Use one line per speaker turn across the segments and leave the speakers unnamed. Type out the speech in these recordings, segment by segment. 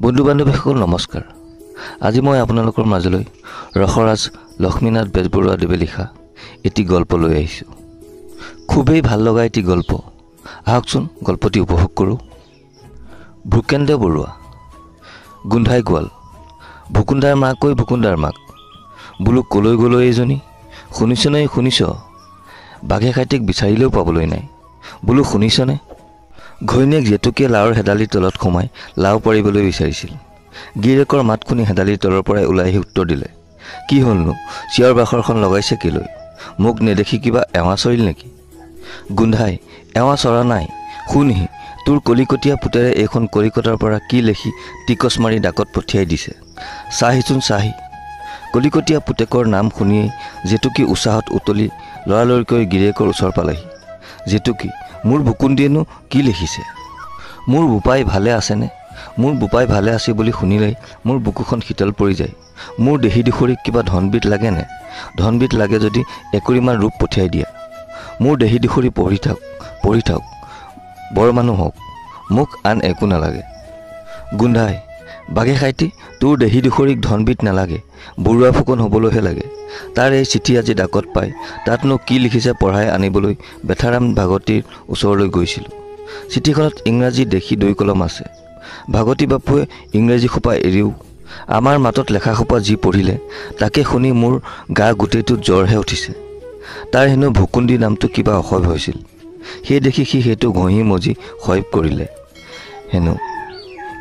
বন্ধু বান্ধৱীসকল নমস্কাৰ। আজি মই আপোনালোকৰ মাজলৈ ৰসৰাজ লক্ষ্মীনাথ বেজবৰুৱাদেৱে লিখা এটি গল্প লৈ আহিছোঁ। খুবেই ভাল লগা এটি গল্প। আহকচোন গল্পটি উপভোগ কৰোঁ। ভূপেন্দ্ৰ বৰুৱা। গোন্ধাই গোৱাল। ভুকুন্দাৰ মাক কৈ ভুকুন্দাৰ মাক। বোলো কলৈ গ'লৈ এইজনী, শুনিছনে শুনিছ? বাঘে খাইটিক বিচাৰিলেও পাবলৈ নাই। বোলো শুনিছনে? ঘৈণীয়েক জেতুকীয়ে লাওৰ হেদালিৰ তলত সোমাই লাও পাৰিবলৈ বিচাৰিছিল। গিৰিয়েকৰ মাত শুনি হেদালিৰ তলৰ পৰাই ওলাই আহি উত্তৰ দিলে, কি হ'লনো, চিঞৰ বাখৰখন লগাইছে কেলৈ? মোক নেদেখি কিবা এৱা চৰিল নেকি? গোন্ধাই, এৱা চৰা নাই, শুনহি, তোৰ কলিকটীয়া পুতেৰে এইখন কলিকতাৰ পৰা কি লেখি টিকচ মাৰি ডাকত পঠিয়াই দিছে। চাহিচোন চাহি। কলিকটীয়া পুতেকৰ নাম শুনিয়েই জেতুকী উৎসাহত উতলি লৰালৰিকৈ গিৰিয়েকৰ ওচৰ পালেহি। জেতুকী, মোৰ ভুকুন্দিয়েনো কি লিখিছে? মোৰ বোপাই ভালে আছেনে? মোৰ বোপাই ভালে আছে বুলি শুনিলেই মোৰ বুকুখন শীতল পৰি যায়। মোৰ দেহী দুখৰিক কিবা ধনবিধ লাগেনে? ধনবিধ লাগে যদি একুৰিমান ৰূপ পঠিয়াই দিয়া। মোৰ দেহী দুখৰি পঢ়ি থাক, বৰ মানুহ হওক, মোক আন একো নালাগে। গোন্ধাই, বাঘে খাইটি, তোৰ দেহী দুখৰিক ধনবিধ নালাগে, বৰুৱা ফুকন হ'বলৈহে লাগে। তাৰ এই চিঠি আজি ডাকত পাই তাতনো কি লিখিছে পঢ়াই আনিবলৈ বেথাৰাম ভাগৱতীৰ ওচৰলৈ গৈছিলোঁ। চিঠিখনত ইংৰাজী দেখি 2 কলম আছে। ভাগৱতী বাপুৱে ইংৰাজী সোপা এৰিও আমাৰ মাতত লেখা সোপা যি পঢ়িলে তাকে শুনি মোৰ গা গোটেইটোত জ্বৰহে উঠিছে। তাৰ হেনো ভুকুন্দি নামটো কিবা অসভ্য হৈছিল। সেই দেখি সি সেইটো ঘঁহি মজি শয়ব কৰিলে হেনো।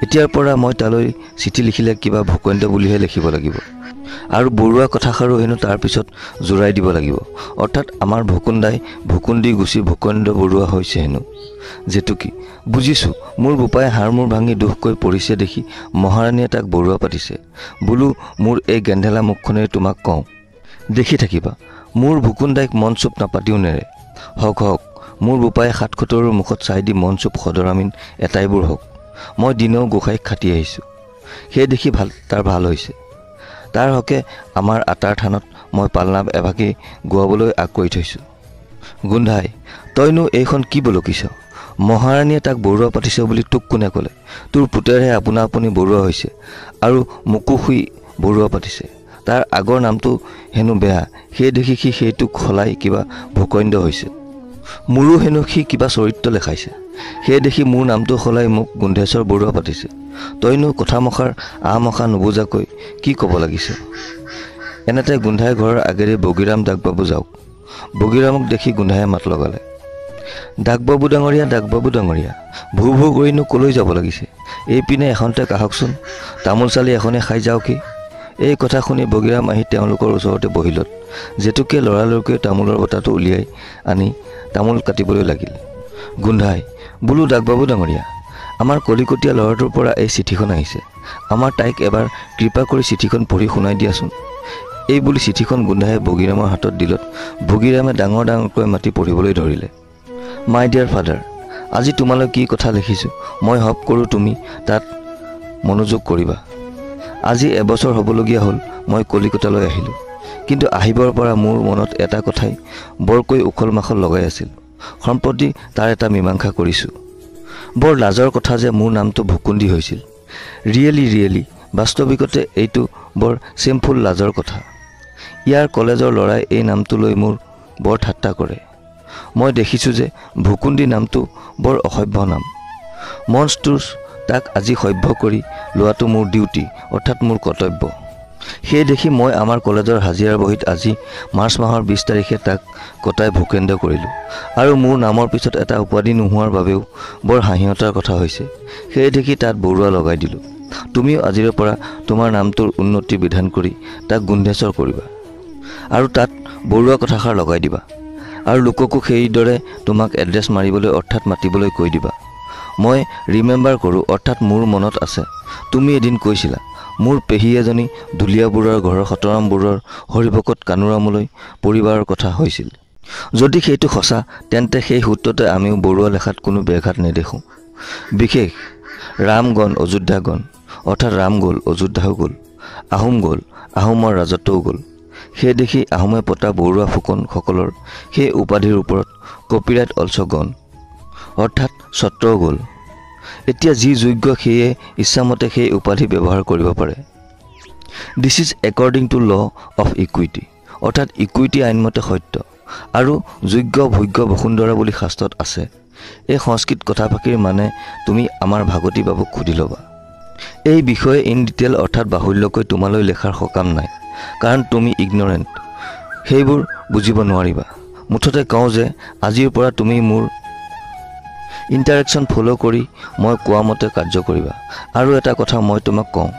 এতিয়াৰ পৰা মই তালৈ চিঠি লিখিলে কিবা ভূপেন্দ্ৰ বুলিহে লিখিব লাগিব, আৰু বৰুৱা কথাষাৰো হেনো তাৰ পিছত জোৰাই দিব লাগিব, অৰ্থাৎ আমাৰ ভুকুন্দাই ভুকুন্দি গুচি ভূপেন্দ্ৰ বৰুৱা হৈছে হেনো। জেতুকী, বুজিছোঁ, মোৰ বোপাই হাড়মূৰ ভাঙি দুখকৈ পৰিছে দেখি মহাৰাণীয়ে তাক বৰুৱা পাতিছে। বোলো মোৰ এই গেন্ধেলা মুখখনেৰে তোমাক কওঁ, দেখি থাকিবা, মোৰ ভুকুন্দাইক মন চুপ নাপাতিও নেৰে। হওক হওক, মোৰ বোপাই 7 খুটৰৰ মুখত চাই দি মন চুপ সদৰামীন এটাইবোৰ হওক। মই দিনেও গোসাঁইক খাটি আহিছোঁ, সেই দেখি তাৰ ভাল হৈছে। তাৰ হকে আমাৰ আটাৰ থানত মই পালনাম এভাগি গোৱাবলৈ আগ কৰি থৈছোঁ। গোন্ধাই, তইনো এইখন কি বলকিছ? মহাৰাণীয়ে তাক বৰুৱা পাতিছে বুলি তোক কোনে ক'লে? তোৰ পুতেৰহে আপোনা আপুনি বৰুৱা হৈছে, আৰু মোকো শুই বৰুৱা পাতিছে। তাৰ আগৰ নামটো হেনো বেয়া, সেই দেখি সি সেইটোক সলাই কিবা ভূপেন্দ্ৰ হৈছে। মোৰো হেনো সি কিবা চৰিত্ৰ লেখাইছে, সেই দেখি মোৰ নামটো সলাই মোক গোন্ধেশ্বৰ বৰুৱা পাতিছে। তইনো কথামখাৰ আহমখা নুবুজাকৈ কি ক'ব লাগিছ? এনেতে গোন্ধাই ঘৰৰ আগেৰে বগীৰাম ডাকবাবু যাওক। বগীৰামক দেখি গোন্ধায়ে মাত লগালে, ডাকবাবু ডাঙৰীয়া, ডাকবাবু ডাঙৰীয়া, ভু ভু কৰিনো কলৈ যাব লাগিছে? এইপিনে এখনতে কাহকচোন, তামোল চালি এখনে খাই যাওকহি। এই কথা শুনি বগীৰাম আহি তেওঁলোকৰ ওচৰতে বহিলত জেতুকীয়ে লৰালৰিকৈ তামোলৰ বটাটো উলিয়াই আনি তামোল কাটিবলৈ লাগিল। গোন্ধাই, বোলো ডাকবাবু ডাঙৰীয়া, আমাৰ কলিকটীয়া ল'ৰাটোৰ পৰা এই চিঠিখন আহিছে। আমাৰ তাইক এবাৰ কৃপা কৰি চিঠিখন পঢ়ি শুনাই দিয়াচোন। এই বুলি চিঠিখন গোন্ধায়ে বগীৰামৰ হাতত দিলত বগীৰামে ডাঙৰ ডাঙৰকৈ মাতি পঢ়িবলৈ ধৰিলে। মাই ডিয়াৰ ফাদাৰ, আজি তোমালৈ কি কথা লিখিছোঁ মই হপ কৰোঁ তুমি তাত মনোযোগ কৰিবা। আজি এবছৰ হ'বলগীয়া হ'ল মই কলিকতালৈ আহিলোঁ, কিন্তু আহিবৰ পৰা মোৰ মনত এটা কথাই বৰকৈ উখল মাখল লগাই আছিল। সম্প্ৰতি তাৰ এটা মীমাংসা কৰিছোঁ। বৰ লাজৰ কথা যে মোৰ নামটো ভুকুন্দি হৈছিল। ৰিয়েলি বাস্তৱিকতে এইটো বৰ চিম্পুল লাজৰ কথা। ইয়াৰ কলেজৰ ল'ৰাই এই নামটো লৈ মোৰ বৰ ঠাট্টা কৰে। মই দেখিছোঁ যে ভুকুন্দি নামটো বৰ অসভ্য নাম। মনষ্টুৰ তাক আজি সভ্য কৰি লোৱাটো মোৰ ডিউটি, অৰ্থাৎ মোৰ কৰ্তব্য। সেই দেখি মই আমাৰ কলেজৰ হাজিৰাৰ বহীত আজি মাৰ্চ মাহৰ 20 তাৰিখে তাক কটাই ভূপেন্দ্ৰ কৰিলোঁ, আৰু মোৰ নামৰ পিছত এটা উপাধি নোহোৱাৰ বাবেও বৰ হাঁহিয়তাৰ কথা হৈছে। সেই দেখি তাত বৰুৱা লগাই দিলোঁ। তুমিও আজিৰে পৰা তোমাৰ নামটোৰ উন্নতি বিধান কৰি তাক গোন্ধেশ্বৰ কৰিবা, আৰু তাত বৰুৱা কথাষাৰ লগাই দিবা, আৰু লোককো সেইদৰে তোমাক এড্ৰেছ মাৰিবলৈ অৰ্থাৎ মাতিবলৈ কৈ দিবা। মই ৰিমেম্বাৰ কৰোঁ, অৰ্থাৎ মোৰ মনত আছে, তুমি এদিন কৈছিলা মোৰ পেহী এজনী ধুলীয়া বৰুৱাৰ ঘৰৰ সতৰাম বৰুৱাৰ হৰিভকত কানুৰামলৈ পৰিবাৰৰ কথা হৈছিল। যদি সেইটো সঁচা তেন্তে সেই সূত্ৰতে আমিও বৰুৱা লেখাত কোনো ব্যাঘাত নেদেখোঁ। বিশেষ ৰামগণ অযোধ্যাগণ, অৰ্থাৎ ৰাম গ'ল, অযোধ্যাও গ'ল, আহোম গ'ল, আহোমৰ ৰাজত্বও গ'ল। সেই দেখি আহোমে পতা বৰুৱা ফুকনসকলৰ সেই উপাধিৰ ওপৰত কপিৰাইট অলছ গন, অৰ্থাৎ স্বত্বও গ'ল। এতিয়া যি যোগ্য সেয়ে ইচ্ছামতে সেই উপাধি ব্যৱহাৰ কৰিব পাৰে। This is according to law of equity, অৰ্থাৎ ইকুইটি আইনমতে সত্য আৰু যোগ্য ভোগ্য বসুন্ধৰা বুলি শাস্ত্ৰত আছে। এই সংস্কৃত কথাফাঁকিৰ মানে তুমি আমাৰ ভাগৱতী বাবুক সুধি ল'বা। এই বিষয়ে ইন ডিটেইল অৰ্থাৎ বাহুল্যকৈ তোমালৈ লেখাৰ সকাম নাই, কাৰণ তুমি ইগনৰেণ্ট, সেইবোৰ বুজিব নোৱাৰিবা। মুঠতে কওঁ যে আজিৰ পৰা তুমি মোৰ ইণ্টাৰেকশ্যন ফ'ল' কৰি মই কোৱা মতে কাৰ্য কৰিবা। আৰু এটা কথা মই তোমাক কওঁ,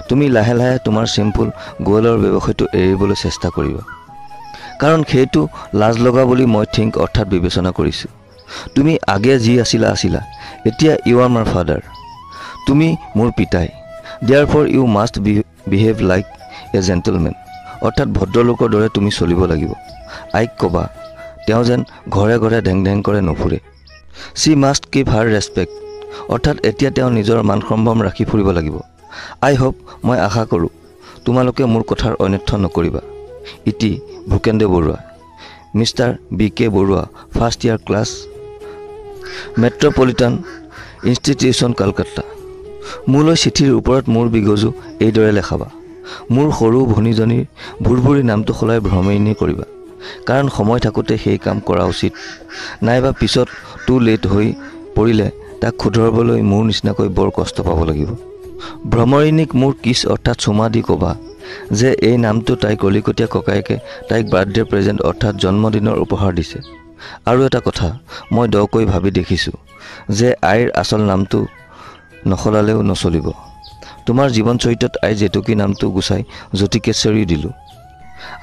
তুমি লাহে লাহে তোমাৰ চিম্পুল গোৱেলৰ ব্যৱসায়টো এৰিবলৈ চেষ্টা কৰিবা, কাৰণ সেইটো লাজ লগা বুলি মই থিংক অৰ্থাৎ বিবেচনা কৰিছোঁ। তুমি আগে যি আছিলা, এতিয়া ইউ আৰ মাই ফাদাৰ, তুমি মোৰ পিতাই। Therefore you must behave like a gentleman, অৰ্থাৎ ভদ্ৰলোকৰ দৰে তুমি চলিব লাগিব। আইক ক'বা তেওঁ যেন ঘৰে ঘৰে ঢেং ঢেং কৰে নুফুৰে। চি মাষ্ট কিপ হাৰ ৰেচপেক্ট, অৰ্থাৎ এতিয়া তেওঁ নিজৰ মান সম্ভ্ৰম ৰাখি ফুৰিব লাগিব। আই হোপ, মই আশা কৰোঁ তোমালোকে মোৰ কথাৰ অন্যথ নকৰিবা। ইটি Bhupendra Barua, mister BK Barua, first year class, metropolitan institution, Kolkata. মোলৈ চিঠিৰ ওপৰত মোৰ বিগজু এইদৰে লেখাবা। মোৰ সৰু ভনীজনীৰ ভুৰভুৰি নামটো সলাই ভ্ৰমৰিনী কৰিবা, কাৰণ সময় থাকোঁতে সেই কাম কৰা উচিত, নাইবা পিছত টু লেট হৈ পৰিলে তাক শুধৰাবলৈ মোৰ নিচিনাকৈ বৰ কষ্ট পাব লাগিব। ভ্ৰমৰিনীক মোৰ কিছ অৰ্থাৎ চুমা দি ক'বা যে এই নামটো তাইৰ কলিকটীয়া ককায়েকে তাইক বাৰ্থডে প্ৰেজেণ্ট অৰ্থাৎ জন্মদিনৰ উপহাৰ দিছে। আৰু এটা কথা মই দকৈ ভাবি দেখিছোঁ যে আইৰ আচল নামটো নসলালেও নচলিব। তোমাৰ জীৱন চৰিত্ৰত আই জেতুকী নামটো গুচাই জ্যোতিকেশ্বৰী দিলোঁ।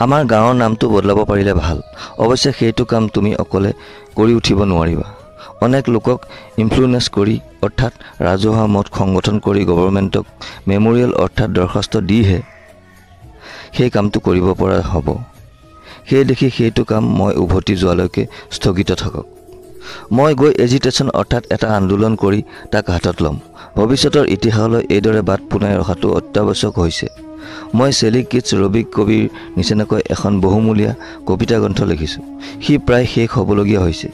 আমাৰ গাঁৱৰ নামটো বদলাব পাৰিলে ভাল, অৱশ্যে সেইটো কাম তুমি অকলে কৰি উঠিব নোৱাৰিবা। অনেক লোকক ইনফ্লুয়েঞ্চ কৰি অৰ্থাৎ ৰাজহুৱা মত সংগঠন কৰি গভৰ্ণমেণ্টক মেমৰিয়েল অৰ্থাৎ দৰখাস্ত দিহে সেই কামটো কৰিব পৰা হ'ব। সেই দেখি সেইটো কাম মই উভতি যোৱালৈকে স্থগিত থাকক। মই গৈ এজিটেশ্যন অৰ্থাৎ এটা আন্দোলন কৰি তাক হাতত ল'ম। ভৱিষ্যতৰ ইতিহাসলৈ এইদৰে বাট পোনাই ৰখাটো অত্যাৱশ্যক হৈছে। মই চেলি কিটছ ৰবি কবিৰ নিচিনাকৈ এখন বহুমূলীয়া কবিতা গ্ৰন্থ লিখিছোঁ। সি প্ৰায় শেষ হ'বলগীয়া হৈছে।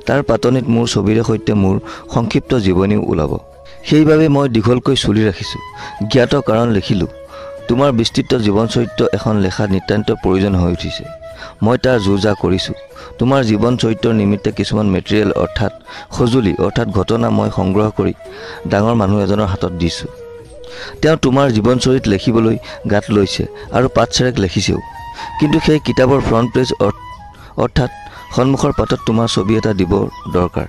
তাৰ পাতনিত মোৰ ছবিৰে সৈতে মোৰ সংক্ষিপ্ত জীৱনীও ওলাব। সেইবাবে মই দীঘলকৈ চুলি ৰাখিছোঁ। জ্ঞাত কাৰণ লিখিলোঁ, তোমাৰ বিস্তৃত জীৱন চৰিত্ৰ এখন লেখা নিতান্ত প্ৰয়োজন হৈ উঠিছে। মই তাৰ যো-জা কৰিছোঁ। তোমাৰ জীৱন চৰিত্ৰৰ নিমিত্তে কিছুমান মেটেৰিয়েল অৰ্থাৎ সঁজুলি অৰ্থাৎ ঘটনা মই সংগ্ৰহ কৰি ডাঙৰ মানুহ এজনৰ হাতত দিছোঁ। তেওঁ তোমাৰ জীৱন চৰিত লিখিবলৈ গাত লৈছে আৰু পাতচেৰেক লিখিছেও, কিন্তু সেই কিতাপৰ ফ্ৰণ্ট পেজ অৰ্থাৎ সন্মুখৰ পাতত তোমাৰ ছবি এটা দিব দৰকাৰ।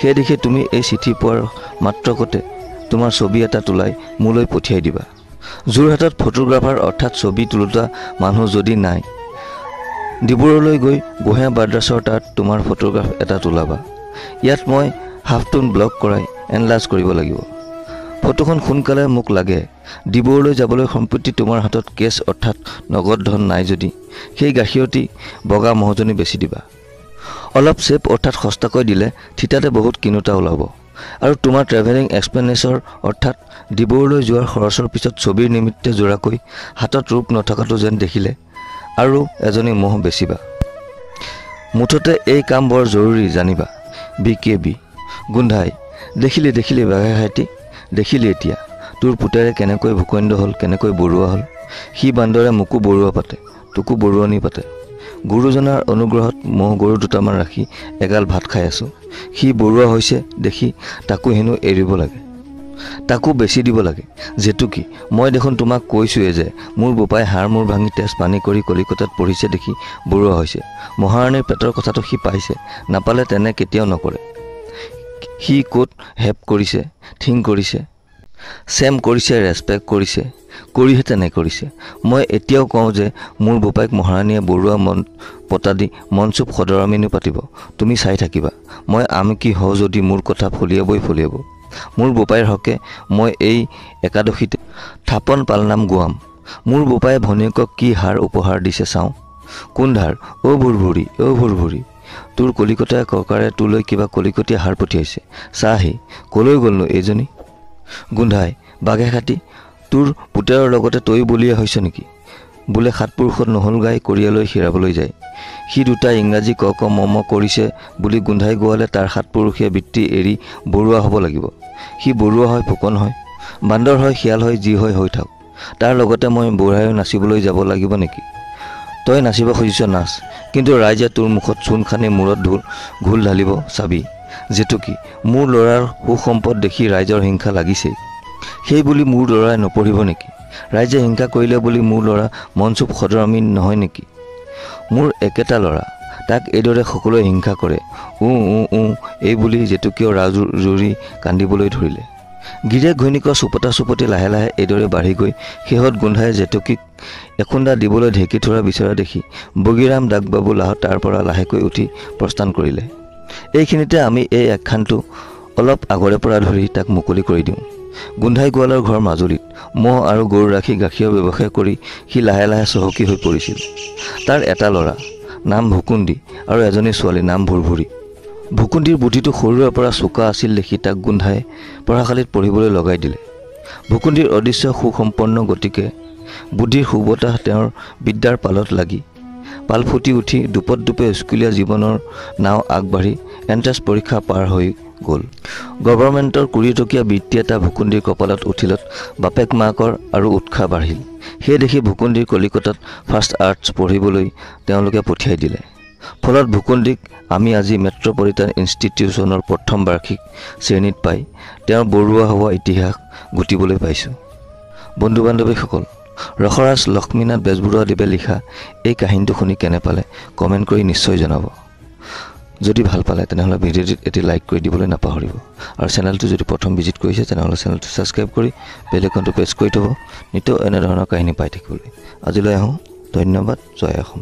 সেই দিশে তুমি এই চিঠি পোৱাৰ মাত্ৰকতে তোমাৰ ছবি এটা তোলাই মোলৈ পঠিয়াই দিবা। যোৰহাটত ফটোগ্ৰাফাৰ অৰ্থাৎ ছবি তোলোতা মানুহ যদি নাই, ডিব্ৰুগড়লৈ গৈ গোহাঁই ব্ৰাদাৰ্ছৰ তাত তোমাৰ ফটোগ্ৰাফ এটা তোলাবা। ইয়াত মই হাফটোন ব্লক কৰাই এনলাৰ্জ কৰিব লাগিব। ফটোখন সোনকালে মোক লাগে। ডিব্ৰুগড়লৈ যাবলৈ সম্প্ৰতি তোমাৰ হাতত কেছ অৰ্থাৎ নগদ ধন নাই যদি সেই গাখীৰতী বগা মহজনী বেছি দিবা। অলপ চেপ অৰ্থাৎ সস্তাকৈ দিলে থিতাতে বহুত কিনোতা ওলাব। আৰু তোমাৰ ট্ৰেভেলিং এক্সপেন্সৰ অৰ্থাৎ ডিব্ৰুগড়লৈ যোৱাৰ খৰচৰ পিছত ছবিৰ নিমিত্তে জোৰাকৈ হাতত ৰূপ নথকাটো যেন দেখিলে আৰু এজনী মহ বেচিবা। মুঠতে এই কাম বৰ জৰুৰী জানিবা। BKB গোন্ধাই, দেখিলি বাঘাঘাটি, দেখিলি এতিয়া তোৰ পুতেৰে কেনেকৈ ভূপেন্দ্ৰ হ'ল, কেনেকৈ বৰুৱা হ'ল। সি বান্দৰে মোকো বৰুৱা পাতে, তোকো বৰুৱানী পাতে। গুৰুজনাৰ অনুগ্ৰহত মহ গৰু দুটামান ৰাখি এগাল ভাত খাই আছোঁ। সি বৰুৱা হৈছে দেখি তাকো হেনো এৰিব লাগে, তাকো বেছি দিব লাগে। জেতুকী, মই দেখোন তোমাক কৈছোঁৱে যে মোৰ বোপাই হাড় মূৰ ভাঙি তেজ পানী কৰি কলিকতাত পঢ়িছে দেখি বৰুৱা হৈছে। মহাৰাণীৰ পেটৰ কথাটো সি পাইছে, নাপালে তেনে কেতিয়াও নকৰে। সি ক'ত হেপ কৰিছে, থিং কৰিছে, চেম কৰিছে, ৰেচপেক্ট কৰিছে, কৰিহে তেনে কৰিছে। মই এতিয়াও কওঁ যে মোৰ বোপাইক মহাৰাণীয়ে বৰুৱা মন পতা দি মনচুপ সদৰামিনো পাতিব। তুমি চাই থাকিবা। মই আমকি হওঁ যদি মোৰ কথা ফলিয়াব। মোৰ বোপাইৰ হকে মই এই একাদশীতে থাপন পালনাম গোৱাম। মোৰ বোপাই ভনীয়েকক কি হাৰ উপহাৰ দিছে চাওঁ। কোন ধাৰ? অ' ভুৰভুৰি, তোৰ কলিকতাৰ ককাৰে তোলৈ কিবা কলিকতীয়া হাৰ পঠিয়াইছে। চাহি, কলৈ গ'লনো এইজনী? গোন্ধাই, বাঘেঘাটি, তোৰ পুতেৰৰ লগতে তই বলিয়া হৈছ নেকি? বোলে সাতপুৰুষত নহল গাই কৰিয়ালৈ হিৰাবলৈ যায়। সি দুটা ইংৰাজী ক ক ম ম কৰিছে বুলি গোন্ধাই গোৱালে তাৰ সাতপুৰুষীয়া বৃত্তি এৰি বৰুৱা হ'ব লাগিব। সি বৰুৱা হয়, ফুকন হয়, বান্দৰ হয়, শিয়াল হয়, যি হয় হৈ থাক। তাৰ লগতে মই বুঢ়ায়ো নাচিবলৈ যাব লাগিব নেকি? তই নাচিব খুজিছ নাচ, কিন্তু ৰাইজে তোৰ মুখত চূণ খানি মূৰত ঘোল ঢালিব চাবি। জেতুকী, মোৰ ল'ৰাৰ সুসম্পদ দেখি ৰাইজৰ হিংসা লাগিছেই। সেই বুলি মোৰ ল'ৰাই নপঢ়িব নেকি? ৰাইজে হিংসা কৰিলে বুলি মোৰ ল'ৰা মনচুপ সদৰামী নহয় নেকি? মোৰ একেটা ল'ৰা, তাক এইদৰে সকলোৱে হিংসা কৰে। এই বুলি জেতুকীয়েও ৰাজুৰি কান্দিবলৈ ধৰিলে। গিৰিয়েক ঘৈণীকৰ চুপতি লাহে লাহে এইদৰে বাঢ়ি গৈ শেহত গোন্ধাই জেতুকীক এখুন্দা দিবলৈ ঢেঁকী থোৰা বিচৰা দেখি বগীৰাম ডাকবাবু তাৰ পৰা লাহেকৈ উঠি প্ৰস্থান কৰিলে। এইখিনিতে আমি এই আখ্যানটো অলপ আগৰে পৰা ধৰি তাক মুকলি কৰি দিওঁ। গোন্ধাই গোৱালৰ ঘৰ মাজুলীত। মহ আৰু গৰু ৰাখি গাখীৰৰ ব্যৱসায় কৰি সি লাহে লাহে চহকী হৈ পৰিছিল। তাৰ এটা ল'ৰা নাম ভুকুন্দি আৰু এজনী ছোৱালী নাম ভুৰভুৰি। ভুকুন্দিৰ বুদ্ধিটো সৰুৰে পৰা চোকা আছিল দেখি তাক গোন্ধাই পঢ়াশালীত পঢ়িবলৈ লগাই দিলে। ভুকুন্দিৰ অদৃশ্য সুসম্পন্ন গতিকে বুদ্ধিৰ সুবতাহ তেওঁৰ বিদ্যাৰ পালত লাগি পাল ফুটি উঠি দুপে স্কুলীয়া জীৱনৰ নাও আগবাঢ়ি এণ্ট্ৰেন্স পৰীক্ষা পাৰ হৈ গ'ল। গভৰ্ণমেণ্টৰ 20 টকীয়া বৃত্তি এটা ভুকুন্দিৰ কপালত উঠিলত বাপেক মাকৰ আৰু উৎসাহ বাঢ়িল। সেই দেখি ভুকুন্দিৰ কলিকতাত ফাৰ্ষ্ট আৰ্টছ পঢ়িবলৈ তেওঁলোকে পঠিয়াই দিলে। ফলত ভুকুন্দিক আমি আজি মেট্ৰপলিটান ইনষ্টিটিউচনৰ প্ৰথম বাৰ্ষিক শ্ৰেণীত পাই তেওঁৰ বৰুৱা হোৱা ইতিহাস গুটিবলৈ পাইছোঁ। বন্ধু বান্ধৱীসকল, ৰসৰাজ লক্ষ্মীনাথ বেজবৰুৱাদেৱে লিখা এই কাহিনীটো শুনি কেনে পালে কমেণ্ট কৰি নিশ্চয় জনাব। যদি ভাল পালে তেনেহ'লে ভিডিঅ'টিত এটি লাইক কৰি দিবলৈ নাপাহৰিব। আৰু চেনেলটো যদি প্ৰথম ভিজিট কৰিছে তেনেহ'লে চেনেলটো ছাবস্ক্ৰাইব কৰি বেল আইকনটো প্ৰেছ কৰি থ'ব নিতৌ এনেধৰণৰ কাহিনী পাই থাকিবলৈ। আজিলৈ আহোঁ। ধন্যবাদ। জয় অসম।